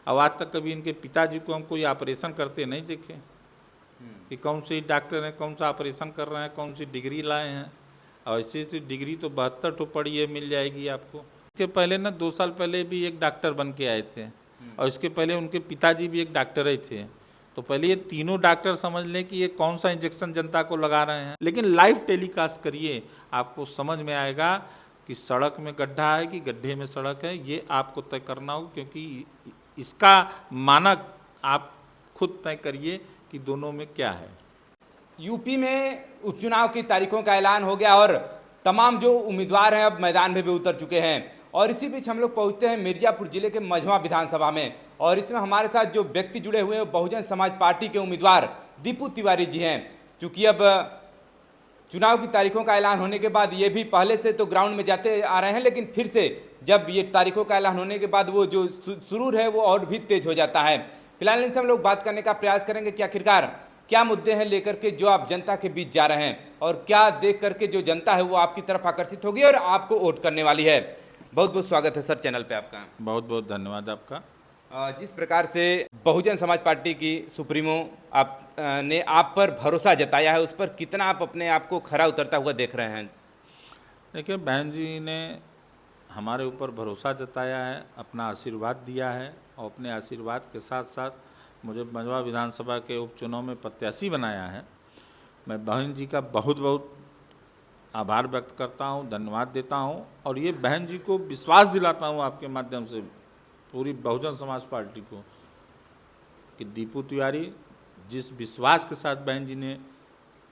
अब आज तक कभी इनके पिताजी को हम कोई ऑपरेशन करते नहीं देखे कि कौन सी डॉक्टर हैं, कौन सा ऑपरेशन कर रहे हैं, कौन सी डिग्री लाए हैं। और ऐसी डिग्री तो 72 ठो पड़ी है, मिल जाएगी आपको। इसके पहले ना 2 साल पहले भी एक डॉक्टर बन के आए थे, और इसके पहले उनके पिताजी भी एक डॉक्टर ही थे। तो पहले ये तीनों डॉक्टर समझ लें कि ये कौन सा इंजेक्शन जनता को लगा रहे हैं। लेकिन लाइव टेलीकास्ट करिए, आपको समझ में आएगा कि सड़क में गड्ढा है कि गड्ढे में सड़क है। ये आपको तय करना हो, क्योंकि इसका मानक आप खुद तय करिए कि दोनों में क्या है। यूपी में उपचुनाव की तारीखों का ऐलान हो गया और तमाम जो उम्मीदवार हैं अब मैदान में भी उतर चुके हैं। और इसी बीच हम लोग पहुंचते हैं मिर्जापुर जिले के मझवा विधानसभा में, और इसमें हमारे साथ जो व्यक्ति जुड़े हुए हैं बहुजन समाज पार्टी के उम्मीदवार दीपू तिवारी जी हैं। चूंकि अब चुनाव की तारीखों का ऐलान होने के बाद ये भी पहले से तो ग्राउंड में जाते आ रहे हैं, लेकिन फिर से जब ये तारीखों का ऐलान होने के बाद वो जो सुरूर है वो और भी तेज हो जाता है। फिलहाल इनसे हम लोग बात करने का प्रयास करेंगे कि आखिरकार क्या मुद्दे हैं लेकर के जो आप जनता के बीच जा रहे हैं, और क्या देख करके जो जनता है वो आपकी तरफ आकर्षित होगी और आपको वोट करने वाली है। बहुत बहुत स्वागत है सर चैनल पे आपका। बहुत बहुत धन्यवाद आपका। जिस प्रकार से बहुजन समाज पार्टी की सुप्रीमो आप ने आप पर भरोसा जताया है, उस पर कितना आप अपने आप को खरा उतरता हुआ देख रहे हैं? देखिए, बहन जी ने हमारे ऊपर भरोसा जताया है, अपना आशीर्वाद दिया है, और अपने आशीर्वाद के साथ साथ मुझे मझवा विधानसभा के उपचुनाव में प्रत्याशी बनाया है। मैं बहन जी का बहुत बहुत आभार व्यक्त करता हूँ, धन्यवाद देता हूँ, और ये बहन जी को विश्वास दिलाता हूँ आपके माध्यम से पूरी बहुजन समाज पार्टी को कि दीपू तिवारी जिस विश्वास के साथ बहन जी ने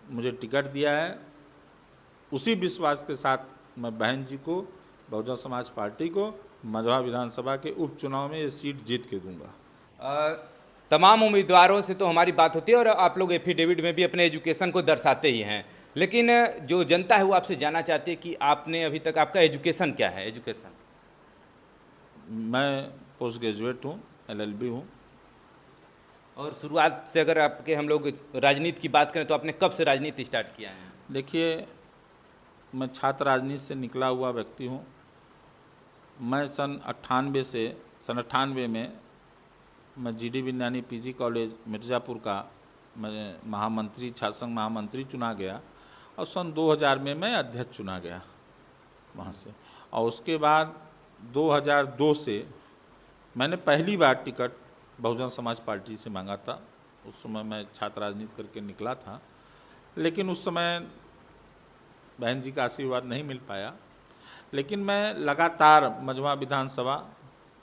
मुझे टिकट दिया है, उसी विश्वास के साथ मैं बहन जी को, बहुजन समाज पार्टी को मझवा विधानसभा के उपचुनाव में ये सीट जीत के दूंगा। तमाम उम्मीदवारों से तो हमारी बात होती है और आप लोग एफिडेविट में भी अपने एजुकेशन को दर्शाते ही हैं, लेकिन जो जनता है वो आपसे जानना चाहती है कि आपने अभी तक आपका एजुकेशन क्या है? एजुकेशन मैं पोस्ट ग्रेजुएट हूँ, LLB हूँ। और शुरुआत से अगर आपके हम लोग राजनीति की बात करें तो आपने कब से राजनीति स्टार्ट किया है? देखिए, मैं छात्र राजनीति से निकला हुआ व्यक्ति हूँ। मैं सन 98 में मैं GD विज्ञानी PG कॉलेज मिर्ज़ापुर का मैं महामंत्री, छात्र संघ महामंत्री चुना गया, और सन 2000 में मैं अध्यक्ष चुना गया वहाँ से। और उसके बाद 2002 से मैंने पहली बार टिकट बहुजन समाज पार्टी से मांगा था। उस समय मैं छात्र राजनीति करके निकला था, लेकिन उस समय बहन जी का आशीर्वाद नहीं मिल पाया। लेकिन मैं लगातार मझवा विधानसभा,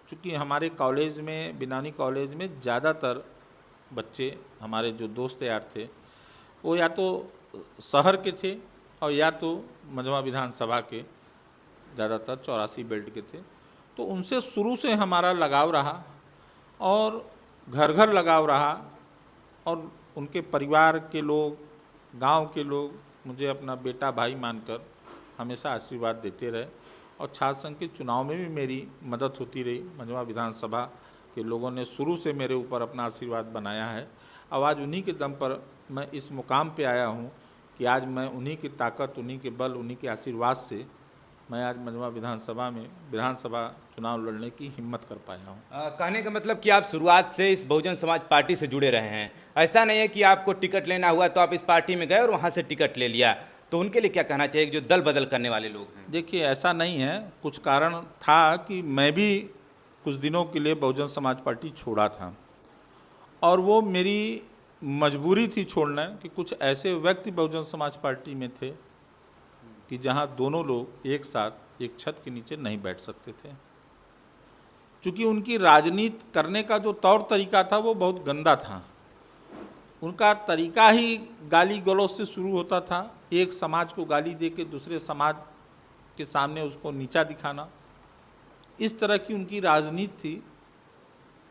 चूँकि हमारे कॉलेज में, बिनानी कॉलेज में ज़्यादातर बच्चे, हमारे जो दोस्त यार थे, वो या तो शहर के थे और या तो मझवा विधानसभा के ज़्यादातर 84 बेल्ट के थे। तो उनसे शुरू से हमारा लगाव रहा और घर घर लगाव रहा, और उनके परिवार के लोग, गांव के लोग मुझे अपना बेटा भाई मानकर हमेशा आशीर्वाद देते रहे, और छात्र संघ के चुनाव में भी मेरी मदद होती रही। मझवा विधानसभा के लोगों ने शुरू से मेरे ऊपर अपना आशीर्वाद बनाया है। अब आज उन्हीं के दम पर मैं इस मुकाम पे आया हूँ कि आज मैं उन्हीं की ताकत, उन्हीं के बल, उन्हीं के आशीर्वाद से मैं आज मझवा विधानसभा में विधानसभा चुनाव लड़ने की हिम्मत कर पाया हूँ। कहने का मतलब कि आप शुरुआत से इस बहुजन समाज पार्टी से जुड़े रहे हैं। ऐसा नहीं है कि आपको टिकट लेना हुआ तो आप इस पार्टी में गए और वहाँ से टिकट ले लिया। तो उनके लिए क्या कहना चाहिए जो दल बदल करने वाले लोग हैं? देखिए, ऐसा नहीं है, कुछ कारण था कि मैं भी कुछ दिनों के लिए बहुजन समाज पार्टी छोड़ा था, और वो मेरी मजबूरी थी छोड़ना, कि कुछ ऐसे व्यक्ति बहुजन समाज पार्टी में थे कि जहां दोनों लोग एक साथ एक छत के नीचे नहीं बैठ सकते थे। क्योंकि उनकी राजनीति करने का जो तौर तरीका था वो बहुत गंदा था। उनका तरीका ही गाली गलौज से शुरू होता था। एक समाज को गाली दे के दूसरे समाज के सामने उसको नीचा दिखाना, इस तरह की उनकी राजनीति थी,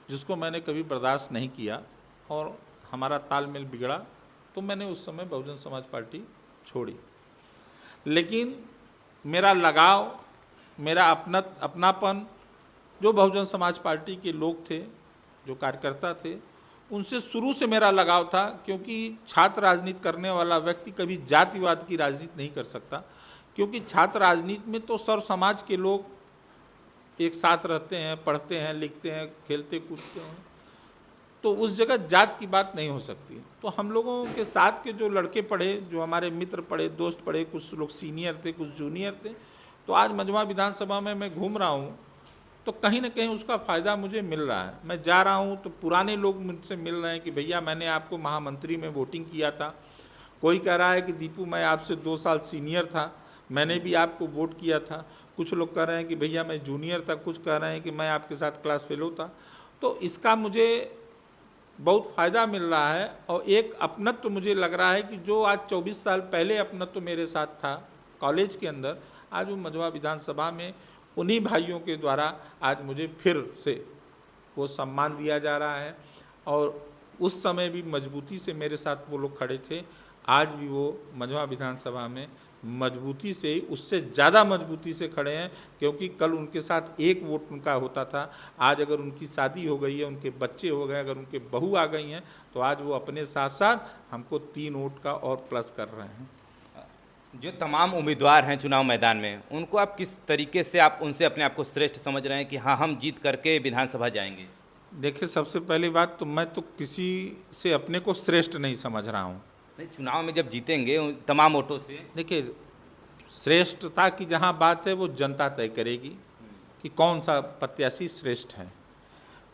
जिसको मैंने कभी बर्दाश्त नहीं किया, और हमारा तालमेल बिगड़ा। तो मैंने उस समय बहुजन समाज पार्टी छोड़ी। लेकिन मेरा लगाव, मेरा अपनापन जो बहुजन समाज पार्टी के लोग थे, जो कार्यकर्ता थे, उनसे शुरू से मेरा लगाव था। क्योंकि छात्र राजनीति करने वाला व्यक्ति कभी जातिवाद की राजनीति नहीं कर सकता, क्योंकि छात्र राजनीति में तो सर्व समाज के लोग एक साथ रहते हैं, पढ़ते हैं, लिखते हैं, खेलते कूदते हैं, तो उस जगह जात की बात नहीं हो सकती। तो हम लोगों के साथ के जो लड़के पढ़े, जो हमारे मित्र पढ़े, दोस्त पढ़े, कुछ लोग सीनियर थे, कुछ जूनियर थे, तो आज मजमा विधानसभा में मैं घूम रहा हूँ तो कहीं ना कहीं उसका फ़ायदा मुझे मिल रहा है। मैं जा रहा हूँ तो पुराने लोग मुझसे मिल रहे हैं कि भैया मैंने आपको महामंत्री में वोटिंग किया था। कोई कह रहा है कि दीपू मैं आपसे 2 साल सीनियर था, मैंने भी आपको वोट किया था। कुछ लोग कह रहे हैं कि भैया मैं जूनियर था, कुछ कह रहे हैं कि मैं आपके साथ क्लास फेलो था। तो इसका मुझे बहुत फ़ायदा मिल रहा है और एक अपनत्व मुझे लग रहा है कि जो आज 24 साल पहले अपनत्व मेरे साथ था कॉलेज के अंदर, आज वो मझवा विधानसभा में उन्हीं भाइयों के द्वारा आज मुझे फिर से वो सम्मान दिया जा रहा है। और उस समय भी मजबूती से मेरे साथ वो लोग खड़े थे, आज भी वो मझवा विधानसभा में मजबूती से ही, उससे ज़्यादा मजबूती से खड़े हैं, क्योंकि कल उनके साथ एक वोट उनका होता था, आज अगर उनकी शादी हो गई है, उनके बच्चे हो गए, अगर उनके बहू आ गई हैं, तो आज वो अपने साथ साथ हमको 3 वोट का और प्लस कर रहे हैं। जो तमाम उम्मीदवार हैं चुनाव मैदान में, उनको आप किस तरीके से आप उनसे अपने आप को श्रेष्ठ समझ रहे हैं कि हाँ हम जीत करके विधानसभा जाएंगे? देखिए, सबसे पहली बात तो मैं तो किसी से अपने को श्रेष्ठ नहीं समझ रहा हूँ। नहीं, चुनाव में जब जीतेंगे तमाम वोटों से, देखिए, श्रेष्ठता की जहाँ बात है वो जनता तय करेगी कि कौन सा प्रत्याशी श्रेष्ठ है।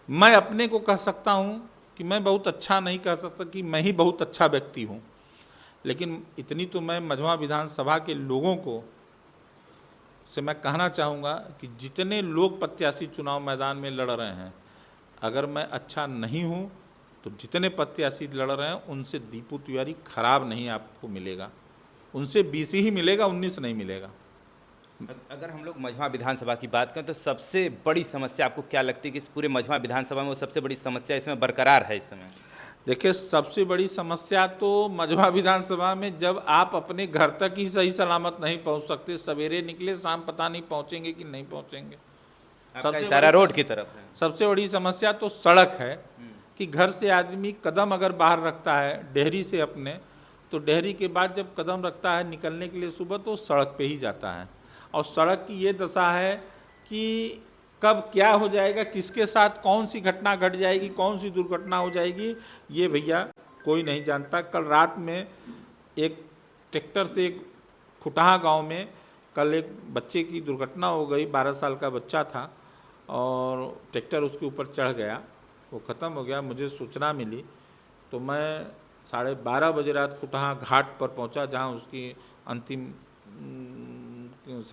मैं अपने को कह सकता हूँ कि मैं बहुत अच्छा नहीं कह सकता कि मैं ही बहुत अच्छा व्यक्ति हूँ, लेकिन इतनी तो मैं मझवा विधानसभा के लोगों को से मैं कहना चाहूँगा कि जितने लोग प्रत्याशी चुनाव मैदान में लड़ रहे हैं, अगर मैं अच्छा नहीं हूँ तो जितने प्रत्याशी लड़ रहे हैं उनसे दीपू तिवारी खराब नहीं आपको मिलेगा, उनसे 20 ही मिलेगा, 19 नहीं मिलेगा। अगर हम लोग मझवा विधानसभा की बात करें तो सबसे बड़ी समस्या आपको क्या लगती है कि इस पूरे मझवा विधानसभा में वो सबसे बड़ी समस्या इसमें बरकरार है इस समय? देखिए, सबसे बड़ी समस्या तो मझवा विधानसभा में जब आप अपने घर तक ही सही सलामत नहीं पहुंच सकते, सवेरे निकले शाम पता नहीं पहुंचेंगे कि नहीं पहुंचेंगे। आपका इशारा रोड की तरफ है। सबसे बड़ी समस्या तो सड़क है कि घर से आदमी कदम अगर बाहर रखता है डेहरी से अपने, तो डेहरी के बाद जब कदम रखता है निकलने के लिए सुबह, तो सड़क पे ही जाता है। और सड़क की ये दशा है कि कब क्या हो जाएगा, किसके साथ कौन सी घटना घट जाएगी, कौन सी दुर्घटना हो जाएगी, ये भैया कोई नहीं जानता। कल रात में एक ट्रैक्टर से एक खुटहा गांव में कल एक बच्चे की दुर्घटना हो गई, 12 साल का बच्चा था और ट्रैक्टर उसके ऊपर चढ़ गया, वो ख़त्म हो गया। मुझे सूचना मिली तो मैं 12:30 बजे रात खुटहा घाट पर पहुंचा, जहां उसकी अंतिम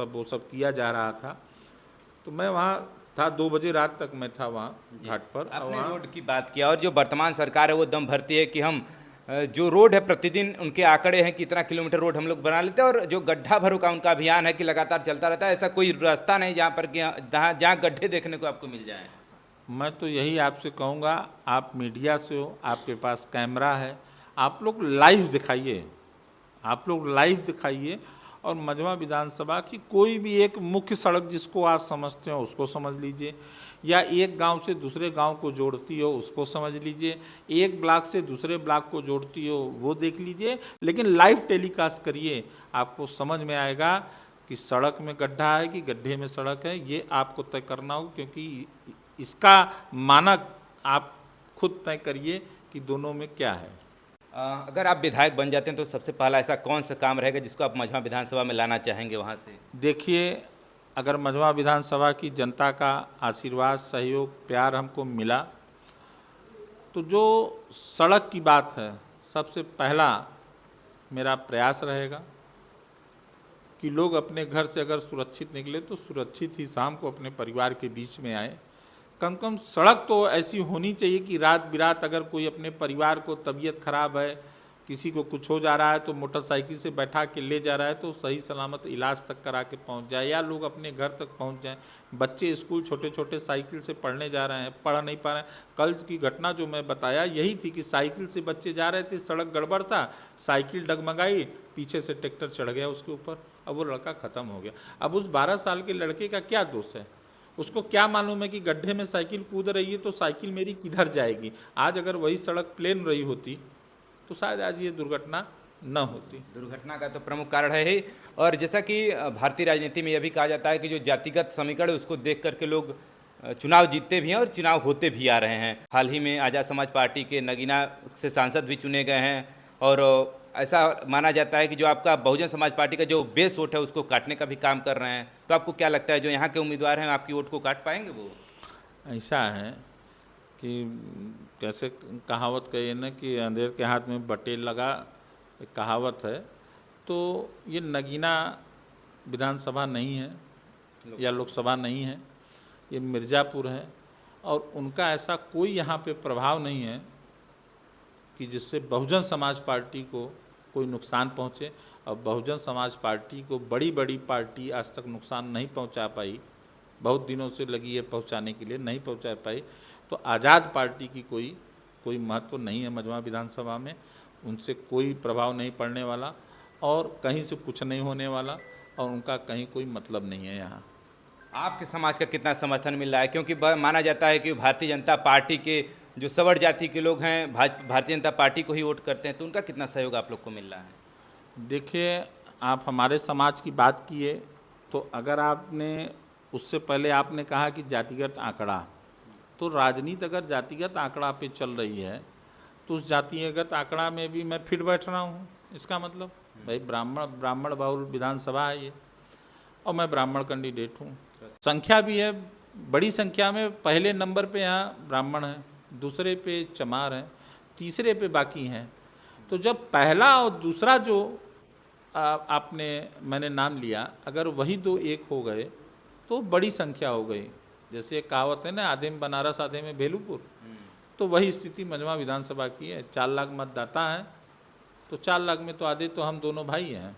वो सब किया जा रहा था। तो मैं वहाँ था, 2 बजे रात तक मैं था वहाँ घाट पर। आपने रोड की बात किया, और जो वर्तमान सरकार है वो दम भरती है कि हम जो रोड है प्रतिदिन उनके आंकड़े हैं कि इतना किलोमीटर रोड हम लोग बना लेते हैं, और जो गड्ढा भरो का उनका अभियान है कि लगातार चलता रहता है। ऐसा कोई रास्ता नहीं जहाँ पर कि जहाँ गड्ढे देखने को आपको मिल जाए। मैं तो यही आपसे कहूँगा, आप मीडिया से हो, आपके पास कैमरा है, आप लोग लाइव दिखाइए, आप लोग लाइव दिखाइए। और मझवा विधानसभा की कोई भी एक मुख्य सड़क जिसको आप समझते हो उसको समझ लीजिए, या एक गांव से दूसरे गांव को जोड़ती हो उसको समझ लीजिए, एक ब्लॉक से दूसरे ब्लॉक को जोड़ती हो वो देख लीजिए, लेकिन लाइव टेलीकास्ट करिए, आपको समझ में आएगा कि सड़क में गड्ढा है कि गड्ढे में सड़क है। ये आपको तय करना होगा, क्योंकि इसका मानक आप खुद तय करिए कि दोनों में क्या है। अगर आप विधायक बन जाते हैं तो सबसे पहला ऐसा कौन सा काम रहेगा जिसको आप मझवा विधानसभा में लाना चाहेंगे वहाँ से? देखिए, अगर मझवा विधानसभा की जनता का आशीर्वाद, सहयोग, प्यार हमको मिला तो जो सड़क की बात है, सबसे पहला मेरा प्रयास रहेगा कि लोग अपने घर से अगर सुरक्षित निकले तो सुरक्षित ही शाम को अपने परिवार के बीच में आए। कम से कम सड़क तो ऐसी होनी चाहिए कि रात बिरात अगर कोई अपने परिवार को तबीयत खराब है, किसी को कुछ हो जा रहा है तो मोटरसाइकिल से बैठा के ले जा रहा है तो सही सलामत इलाज तक करा के पहुंच जाए, या लोग अपने घर तक पहुंच जाएं। बच्चे स्कूल छोटे छोटे साइकिल से पढ़ने जा रहे हैं, पढ़ नहीं पा रहे हैं। कल की घटना जो मैं बताया यही थी कि साइकिल से बच्चे जा रहे थे, सड़क गड़बड़ था, साइकिल डगमगाई, पीछे से ट्रैक्टर चढ़ गया उसके ऊपर, अब वो लड़का ख़त्म हो गया। अब उस 12 साल के लड़के का क्या दोष है? उसको क्या मालूम है कि गड्ढे में साइकिल कूद रही है तो साइकिल मेरी किधर जाएगी। आज अगर वही सड़क प्लेन रही होती तो शायद आज ये दुर्घटना न होती। दुर्घटना का तो प्रमुख कारण है ही। और जैसा कि भारतीय राजनीति में यह भी कहा जाता है कि जो जातिगत समीकरण है उसको देख करके लोग चुनाव जीतते भी हैं और चुनाव होते भी आ रहे हैं। हाल ही में आज़ाद समाज पार्टी के नगीना से सांसद भी चुने गए हैं और ऐसा माना जाता है कि जो आपका बहुजन समाज पार्टी का जो बेस वोट है उसको काटने का भी काम कर रहे हैं। तो आपको क्या लगता है जो यहाँ के उम्मीदवार हैं आपकी वोट को काट पाएंगे वो? ऐसा है कि कैसे कहावत कही है ना कि अंधेर के हाथ में बटेर लगा, एक कहावत है। तो ये नगीना विधानसभा नहीं है या लोकसभा नहीं है, ये मिर्ज़ापुर है और उनका ऐसा कोई यहाँ पे प्रभाव नहीं है कि जिससे बहुजन समाज पार्टी को कोई नुकसान पहुँचे। और बहुजन समाज पार्टी को बड़ी बड़ी पार्टी आज तक नुकसान नहीं पहुँचा पाई, बहुत दिनों से लगी है पहुँचाने के लिए, नहीं पहुँचा पाई। तो आज़ाद पार्टी की कोई महत्व नहीं है मझवा विधानसभा में, उनसे कोई प्रभाव नहीं पड़ने वाला और कहीं से कुछ नहीं होने वाला और उनका कहीं कोई मतलब नहीं है यहाँ। आपके समाज का कितना समर्थन मिल रहा है? क्योंकि माना जाता है कि भारतीय जनता पार्टी के जो सवर्ण जाति के लोग हैं भारतीय जनता पार्टी को ही वोट करते हैं, तो उनका कितना सहयोग आप लोग को मिल रहा है? देखिए, आप हमारे समाज की बात किए तो अगर आपने उससे पहले आपने कहा कि जातिगत आंकड़ा, तो राजनीति अगर जातिगत आंकड़ा पे चल रही है तो उस जातिगत आंकड़ा में भी मैं फिट बैठ रहा हूँ। इसका मतलब भाई ब्राह्मण बहुल विधानसभा है ये और मैं ब्राह्मण कैंडिडेट हूँ। संख्या भी है, बड़ी संख्या में पहले नंबर पे यहाँ ब्राह्मण हैं, दूसरे पे चमार हैं, तीसरे पे बाकी हैं। तो जब पहला और दूसरा जो मैंने नाम लिया, अगर वही दो एक हो गए तो बड़ी संख्या हो गई। जैसे एक कहावत है ना, आधे में बनारस आधे में भेलूपुर, तो वही स्थिति मझवा विधानसभा की है। 4 लाख मतदाता हैं तो 4 लाख में तो आधे तो हम दोनों भाई हैं।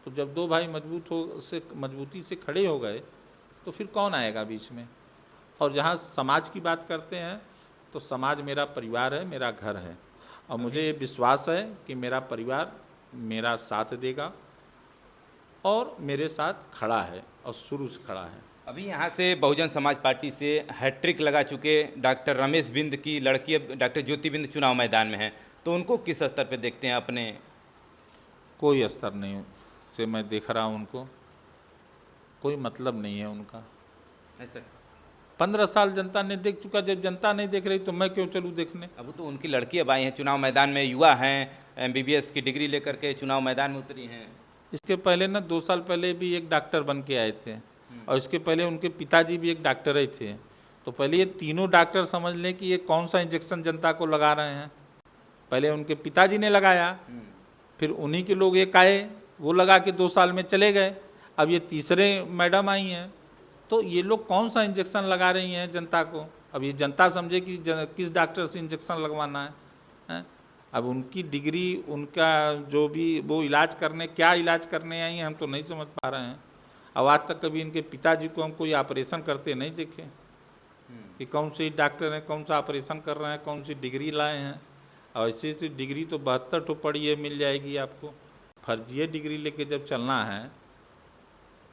तो जब दो भाई मजबूती से खड़े हो गए तो फिर कौन आएगा बीच में। और जहाँ समाज की बात करते हैं तो समाज मेरा परिवार है, मेरा घर है और मुझे ये विश्वास है कि मेरा परिवार मेरा साथ देगा और मेरे साथ खड़ा है और शुरू से खड़ा है। अभी यहाँ से बहुजन समाज पार्टी से हैट्रिक लगा चुके डॉक्टर रमेश बिंद की लड़की डॉक्टर ज्योति बिंद चुनाव मैदान में हैं, तो उनको किस स्तर पे देखते हैं अपने? कोई स्तर नहीं से मैं देख रहा हूँ उनको, कोई मतलब नहीं है उनका। ऐसा 15 साल जनता ने देख चुका, जब जनता नहीं देख रही तो मैं क्यों चलूँ देखने। अब तो उनकी लड़की अब आई हैं चुनाव मैदान में, युवा हैं, MBBS की डिग्री लेकर के चुनाव मैदान में उतरी हैं। इसके पहले ना 2 साल पहले भी एक डॉक्टर बन के आए थे और इसके पहले उनके पिताजी भी एक डॉक्टर ही थे। तो पहले ये तीनों डॉक्टर समझ लें कि ये कौन सा इंजेक्शन जनता को लगा रहे हैं। पहले उनके पिताजी ने लगाया, फिर उन्हीं के लोग एक आए, वो लगा के 2 साल में चले गए। अब ये तीसरे मैडम आई हैं, तो ये लोग कौन सा इंजेक्शन लगा रही हैं जनता को। अब ये जनता समझे कि किस डॉक्टर से इंजेक्शन लगवाना है। अब उनकी डिग्री, उनका जो भी वो इलाज करने, क्या इलाज करने आई हैं हम तो नहीं समझ पा रहे हैं। अब आज तक कभी इनके पिताजी को हम कोई ऑपरेशन करते नहीं देखे कि कौन से डॉक्टर हैं, कौन सा ऑपरेशन कर रहे हैं, कौन सी डिग्री लाए हैं। और ऐसी डिग्री तो 72 ठो पड़ी है, मिल जाएगी आपको। फर्जी डिग्री लेके जब चलना है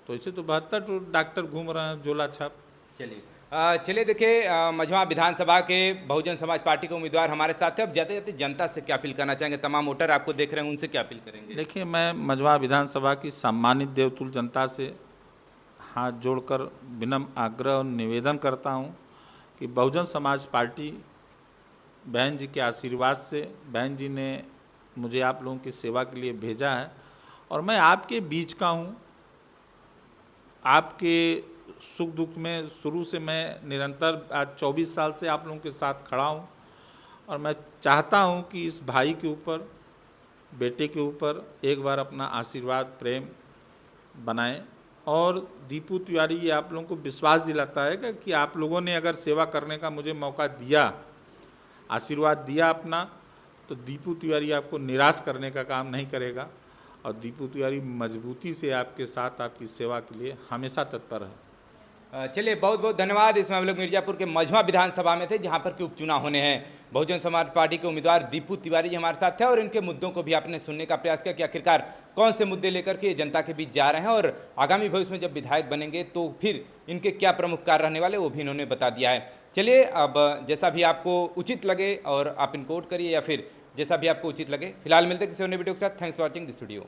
तो ऐसे तो 72 ठो डॉक्टर घूम रहे हैं झोला छाप। चलिए देखिए, मझवा विधानसभा के बहुजन समाज पार्टी के उम्मीदवार हमारे साथ हैं। अब जाते जाते जनता से क्या अपील करना चाहेंगे? तमाम वोटर आपको देख रहे हैं, उनसे क्या अपील करेंगे? देखिए, मैं मझवा विधानसभा की सम्मानित देवतुल जनता से हाथ जोड़कर विनम्र आग्रह और निवेदन करता हूं कि बहुजन समाज पार्टी, बहन जी के आशीर्वाद से, बहन जी ने मुझे आप लोगों की सेवा के लिए भेजा है और मैं आपके बीच का हूं। आपके सुख दुख में शुरू से मैं निरंतर आज 24 साल से आप लोगों के साथ खड़ा हूं और मैं चाहता हूं कि इस भाई के ऊपर, बेटे के ऊपर एक बार अपना आशीर्वाद, प्रेम बनाएं। और दीपू तिवारी ये आप लोगों को विश्वास दिलाता है कि आप लोगों ने अगर सेवा करने का मुझे मौका दिया, आशीर्वाद दिया अपना, तो दीपू तिवारी आपको निराश करने का काम नहीं करेगा और दीपू तिवारी मजबूती से आपके साथ, आपकी सेवा के लिए हमेशा तत्पर है। चलिए, बहुत बहुत धन्यवाद। इसमें हम लोग मिर्जापुर के मझवा विधानसभा में थे जहां पर के उपचुनाव होने हैं। बहुजन समाज पार्टी के उम्मीदवार दीपू तिवारी जी हमारे साथ थे और इनके मुद्दों को भी आपने सुनने का प्रयास किया कि आखिरकार कौन से मुद्दे लेकर के जनता के बीच जा रहे हैं और आगामी भविष्य में जब विधायक बनेंगे तो फिर इनके क्या प्रमुख कार्य रहने वाले, वो भी इन्होंने बता दिया है। चलिए, अब जैसा भी आपको उचित लगे और आप इनको वोट करिए या फिर जैसा भी आपको उचित लगे। फिलहाल मिलते हैं किसी अन्य वीडियो के साथ। Thanks for watching this video.